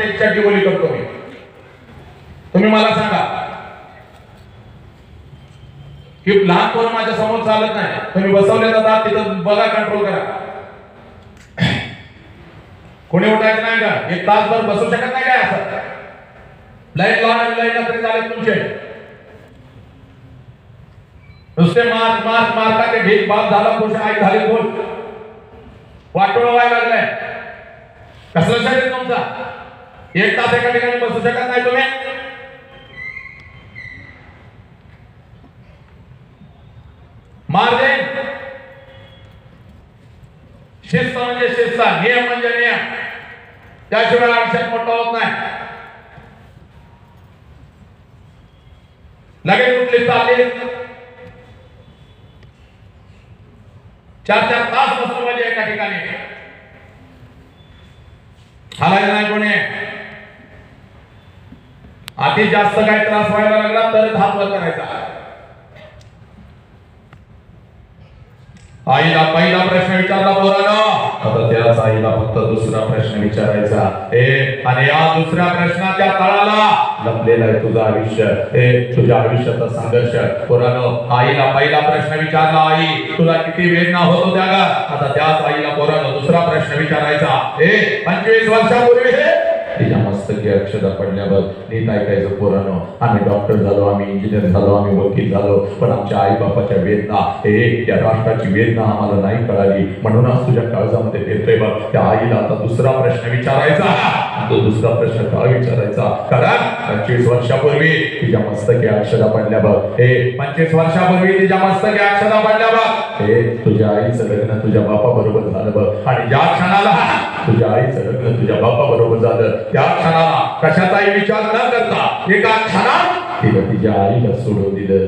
त्याची चड्डी बोली करतो मी. तुम्ही मला सांगा की लहान पोर माझ्या समोर चालत नाही, तुम्ही बसवले जातात तिथं बघा, कंट्रोल करा. कोणी उठायचं नाही का? एक तासभर बसू शकत नाही काय असं? लाईन लावून लाईन तरी झाले तुमचे. नुसते मार मार मार का ते ढीक बाप झाला, खुश आई झाली, बोल वाटोळ व्हायला लागलाय. कसलं शरीर तुमचा? एक तास एका ठिकाणी बसू शकत नाही तुम्ही. मार दे. शिस्त म्हणजे शिस्त, नियम म्हणजे नियम, त्याशिवाय आयुष्यात मोठा होत नाही. लगेच उठले चालले 4-4 तास बसलो म्हणजे एका ठिकाणी हालायला नाही कोणी. अति जास्त काही त्रास व्हायला लागला तर हात वर करायचा. आईला पहिला प्रश्न विचारला पोरांनो, आता त्याच आईला फक्त दुसरा प्रश्न विचारायचा. आणि या दुसऱ्या प्रश्नाच्या तळाला लपलेला आहे तुझं आयुष्य, तुझ्या आयुष्याचा संघर्ष. पोरांनो, आईला पहिला प्रश्न विचारला, आई तुला किती वेदना होत होत्या का? आता त्याच आईला पोरांनो दुसरा प्रश्न विचारायचा. 25 वर्षापूर्वी तिच्या मस्तकी अक्षता पडल्यावर नीट ऐकायचं पोरांनो. आम्ही डॉक्टर झालो, आम्ही इंजिनियर झालो, आम्ही वकील झालो, पण आमच्या आई बापाच्या वेदना, या राष्ट्राची वेदना आम्हाला नाही कळाली. म्हणूनच तुझ्या काळजामध्ये येतोय बघ. त्या आईला आता दुसरा प्रश्न विचारायचा. तो दुसरा प्रश्न का विचारायचा? कारण 25 वर्षापूर्वी तिच्या मस्तकी अक्षता पडल्या बघ. 25 वर्षापूर्वी तिच्या मस्तकी अक्षता पडल्या बघ. तुझ्या आईचं लग्न तुझ्या बापा बरोबर झालं बघ. आणि ज्या क्षणाला तुझ्या आईचं लग्न तुझ्या बापा बरोबर झालं, त्या क्षणाला कशाचाही विचार न करता एका क्षणात तिनं तिच्या आईला सोडून दिलं.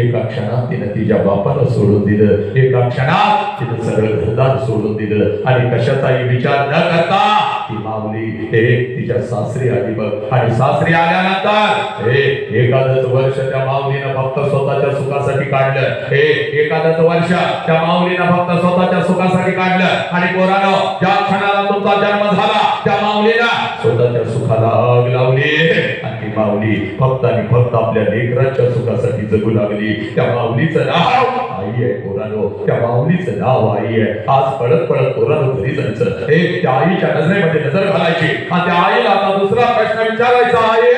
एका क्षणात तिनं तिच्या बापाला सोडून दिलं. एका क्षणात तिनं सगळं घरदार सोडून दिलं. आणि कशाचाही विचार न करता ती माऊली तिच्या सासरी आली बघ. आणि सासरी आल्यानंतर एखादच वर्ष त्या माऊलीनं फक्त स्वतःच्या सुखासाठी काढलं. एखादच वर्ष त्या माऊलीनं फक्त स्वतःच्या सुखासाठी काढलं. आणि पोरांनो, ज्या क्षणाला तुमचा जन्म झाला त्या माऊलीला स्वतःच्या सुखाला आग लावली. आणि ती माऊली फक्त आणि फक्त आपल्या लेकरांच्या सुखासाठी जगू लागली. त्या माऊलीचं नाव आई आहे पोरांनो. त्या माऊलीचं नाव आई आहे. आज पळत पळत पोरांनो घरी जायचं. त्या आईच्या नजरेमध्ये नजर घालायची आणि त्या आईला आता दुसरा प्रश्न विचारायचा आहे.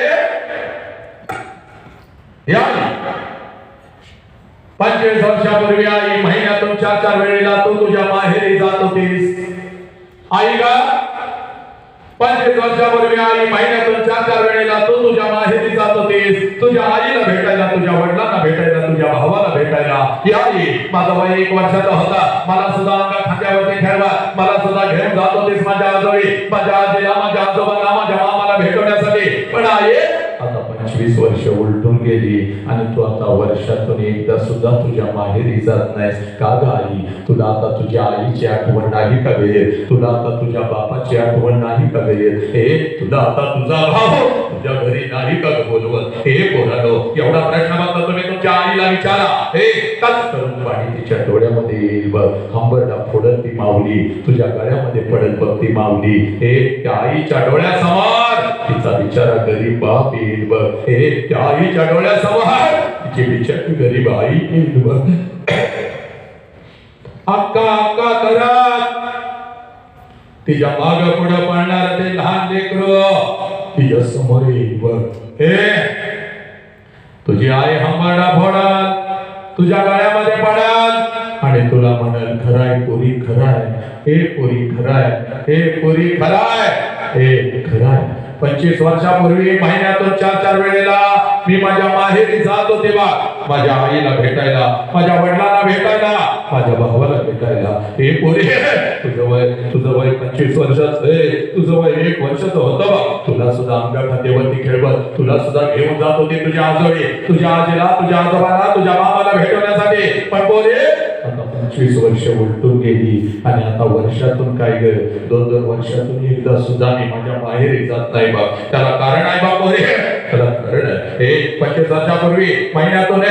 या 25 वर्षापूर्वी आई महिन्यातून 4-4 वेळेला तू तुझ्या माहेरी जात होतीस. आई का 25 वर्षापूर्वी आई महिन्यातून 4-4 वेळेला तू तुझ्या माहेरी जात होतीस. तुझ्या आईला भेटायला, तुझ्या वडिलांना भेटायला, तुझ्या भावाला भेटायला. ही आई माझा वय 1 वर्षाचा होता, मला सुद्धा अंगा खांद्यावरती खेळवा, मला सुद्धा घेऊन जात होतीस माझ्या आजोळी, माझ्या आजीला, माझ्या आजोबांना, माझ्या मामाला भेटवण्यासाठी. पण आई आता 25 वर्ष उलटून गेली आणि तू आता वर्षातून एकदा सुद्धा तुझ्या माहेरी जात नाहीस. का ग आई? तुला आता तुझ्या आईची आठवण नाही का येत? तुला आता तुझ्या बापाची आठवण नाही का येत? तुला आता तुझा भाऊ तुझ्या घरी नाही का बोलवत? पोरांनो, एवढा प्रश्न बघता तुम्ही तुमच्या आईला विचारा. कच करून पाणी तिच्या डोळ्यामध्ये येईल बघ. हंबरडा फोडत ती माऊली तुझ्या गळ्यामध्ये पडत बघ. ती माऊली त्या आईच्या डोळ्यासमोर तिचा बिचारा गरीब बाप येईल बघ. त्या आईच्या डोळ्यासमोर तिची बिचारी गरीब आई येईल बघ. अक्का अक्का करत तिच्या माग पुढे पडणार ते लहान लेकरू तिच्या समोर येईल बघ. तुझी आई हंबरडा फोडल, तुझ्या गळ्यामध्ये पडल आणि तुला म्हणाल खराय पोरी खराय, पोरी खराय, पोरी खराय, खराय. 25 वर्षापूर्वी महिन्यातून 4-4 वेळेला मी माझ्या माहेरी जात होते बा. माझ्या आईला भेटायला, माझ्या वडिलांना भेटायला, माझ्या भावाला भेटायला. पोरी तुझं वय 25 वर्षाचं, तुझं वय 1 वर्षाचं होतं बा. तुला सुद्धा अंगा खांद्यावरती खेळवत, तुला सुद्धा घेऊन जात होती तुझ्या आजोळी, तुझ्या आजीला, तुझ्या आजोबाला, तुझ्या मामाला भेटवण्यासाठी. पण पोरी आता 25 वर्ष उलटून गेली आणि आता वर्षातून काय ग 2-2 वर्षातून एकदा सुद्धा मी माझ्या माहेरी जात नाही बा. त्याला कारण आहे बा पोरी, त्याला कारण आहे. 25 वर्षापूर्वी महिन्यातून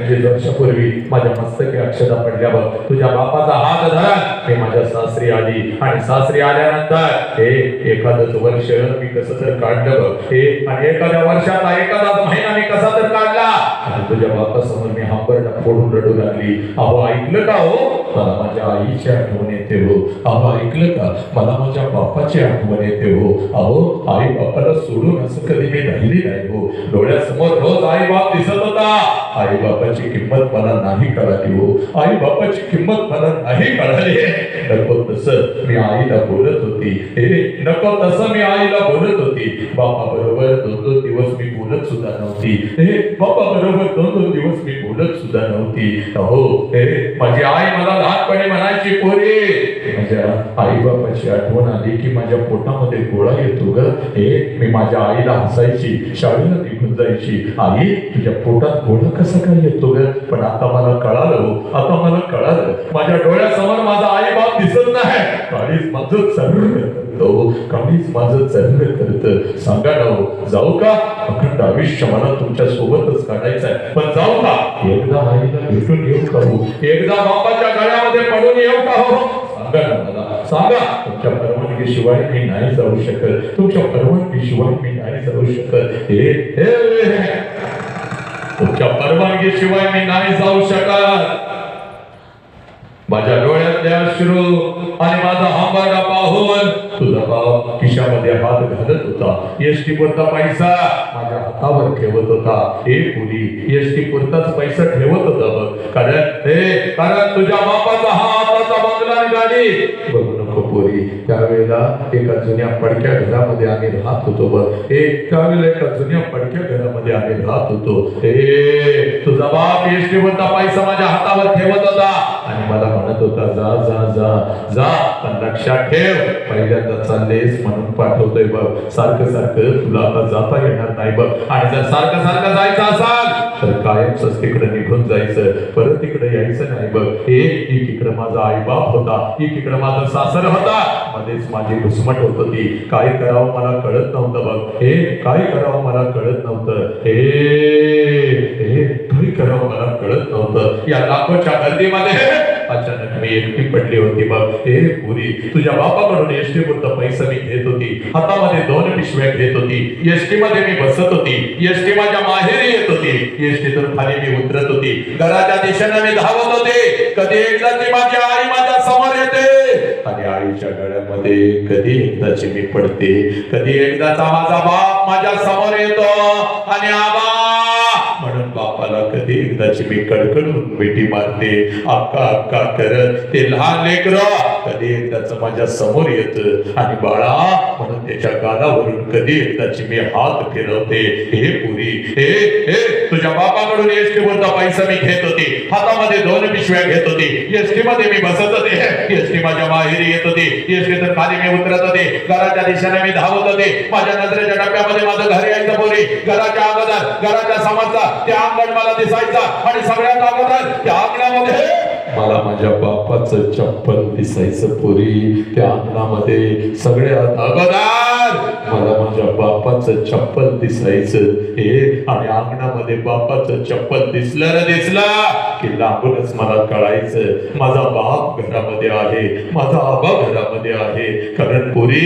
25 वर्षापूर्वी माझ्या मस्तकी अक्षता पडल्यावर तुझ्या बापाचा हात धरत मी माझ्या सासरी आली आणि सासरी आल्यानंतर एखादच वर्ष मी कसं तर काढलं बघ आणि एखाद्या वर्षाचा एखादाच महिना मी कसा तर काढला आणि तुझ्या बापासमोर मी हांबरडा फोडून रडू लागली. अहो ऐकलं का हो, मला माझ्या आईची आठवण येते हो. अहो ऐकलं का, मला माझ्या बापाची आठवण येते हो. अहो आई बापाला सोडून असं कधी मी राहिली नाही हो. डोळ्यासमोर रोज आई बाप दिसत होता. आई बापाची किंमत मला नाही कळाली हो. आई बापाची किंमत मला नाही कळाली. नको तसं मी आईला बोलत होती. नको तसं मी आईला बोलत होती. बापा बरोबर 2-2 दिवस मी बोलत सुद्धा नव्हती. बापा बरोबर 2-2 दिवस मी बोलत सुद्धा नव्हती. अहो माझी आई मला लहानपणी म्हणायची, पोरी माझ्या आई बापाची आठवण आली की माझ्या पोटामध्ये गोळा येतो ग. मी माझ्या आईला हसायची, शाळेला निघून जायची. आई तुझ्या पोटात गोळा कसा काय येतो ग. पण आता मला कळालं, आता मला कळालं. माझ्या डोळ्यासमोर माझा आई बाप दिसत नाही. काळीच माझं चरण करतो, काळीच माझं चरण करत. सांगा ना हो, जाऊ का? अखंड आयुष्य मला तुमच्या सोबतच काढायचं आहे, पण जाऊ का? एकदा आईला भेटून येऊ का हो? एकदा बापाच्या गळ्यामध्ये पडून येऊ का हो? सांगा ना मला, सांगा. तुमच्या परवानगीशिवाय मी नाही जाऊ शकत. तुमच्या परवानगीशिवाय मी नाही जाऊ शकत. तुमच्या परवानगीशिवाय मी नाही जाऊ शकत. माझ्या डोळ्यातले अश्रू आणि माझा हांबाडा पाहून तुझा बाप खिशामध्ये हात घालत होता. एसटी पुरता पैसा माझ्या हातावर ठेवत होता. पुरी एसटी पुरताच पैसा ठेवत होता बघ. कारण तुझ्या बापाचा हा हाताचा बंगला आणि गाडी बघू नको पोरी. त्यावेळेला एका जुन्या पडक्या घरामध्ये आम्ही राहत होतो बघ. त्यावेळेला एका जुन्या पडक्या घरामध्ये आम्ही राहत होतो. तुझा बाप एसटी पुरता पैसा माझ्या हातावर ठेवत होता आणि मला म्हणत होता, जा जा जा जा, पण लक्षात ठेव पहिल्यांदा चाललेस म्हणून पाठवतोय बघ. सारखं सारखं तुला आता जाता येणार नाही बघ. आणि जर सारखं सारखं जायचं असाल तर कायमच तिकडे निघून जायचं, परत तिकडे यायचं नाही बघ. एकीकडे माझा आई बाप होता, एकीकडे माझा सासर होता, मध्येच माझी घुसमट होत होती. काय करावं मला कळत नव्हतं बघ. काय करावं मला कळत नव्हतं. काय करावं मला कळत नव्हतं. या लाखोच्या गर्दीमध्ये अचानक मी एकटी पडली होती बघ. पुरी तुझ्या बापाकडून एसटी पुरता पैसा मी घेत होती. हातामध्ये 2 पिशव्या घेत होती. एसटी मध्ये मी बसत होती. एसटी माझ्या माहेरी येत होती. एसटीतून खाली मी उतरत होती. घराच्या दिशेने मी धावत होते. कधी एकदाची माझी आई माझ्या समोर येते आणि आईच्या गळ्यामध्ये कधी एकदाची मी पडते. कधी एकदाचा माझा बाप माझ्या समोर येतो आणि आबा म्हणून बापाला कधी एकदाची मी कडकडून मिठी मारते. अक्का अक्का करत ते लहान लेकर कधी एकदाच माझ्या समोर येत आणि बाळा म्हणून त्याच्या गालावरून कधी एकदाची मी हात फिरवते. पुरी तुझ्या बापाकडून एसटी वरचा पैसा मी घेत होती. हातामध्ये 2 पिशव्या घेत होती. एसटी मध्ये मी बसत होते. एसटी माझ्या माहेरी येत होती. एसटी तर खाली मी उतरत होते. घराच्या दिशेने मी धावत होते. माझ्या नजरेच्या डब्यामध्ये माझं घर यायचं पोरी. घराच्या अगोदर घराच्या समोरचा त्या अंगण मला दिसायचा आणि सगळ्यात अगोदर त्या अंगणामध्ये मला माझ्या बापाचं चप्पल दिसायचं पोरी. त्या अंगणामध्ये सगळ्यात अगोदर मला माझ्या बापाचं चप्पल दिसायचं. आणि अंगणामध्ये बापाचं चप्पल दिसलं की लांबूनच मला कळायचं माझा बाप घरामध्ये आहे, माझा आबा घरामध्ये आहे. कारण पुरी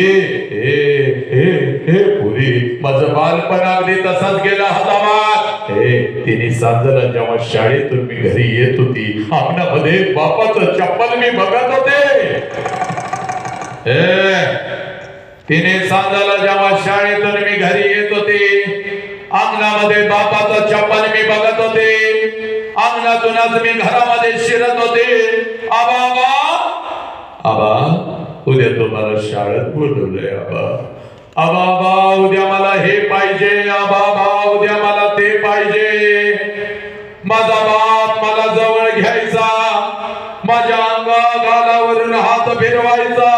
पुरी माझं बालपण अगदी तसाच गेला हजामात. तिने सांजला जेव्हा शाळेतून मी घरी येत होती, अंगणामध्ये बापाचं चप्पल मी बघत होते. तिने सांजाला जेव्हा शाळेतून मी घरी येत होते, अंगणामध्ये बापाचं चप्पल मी बघत होते. अंगणातूनच मी घरामध्ये शिरत होते. आबा आबा आबा उद्या तुम्हाला शाळेत बोलवलंय आबा. आबा आबा उद्या मला हे पाहिजे. आबा आबा उद्या मला ते पाहिजे. माझा बाप मला जवळ घ्यायचा, माझ्या अंगा गालावरून हात फिरवायचा.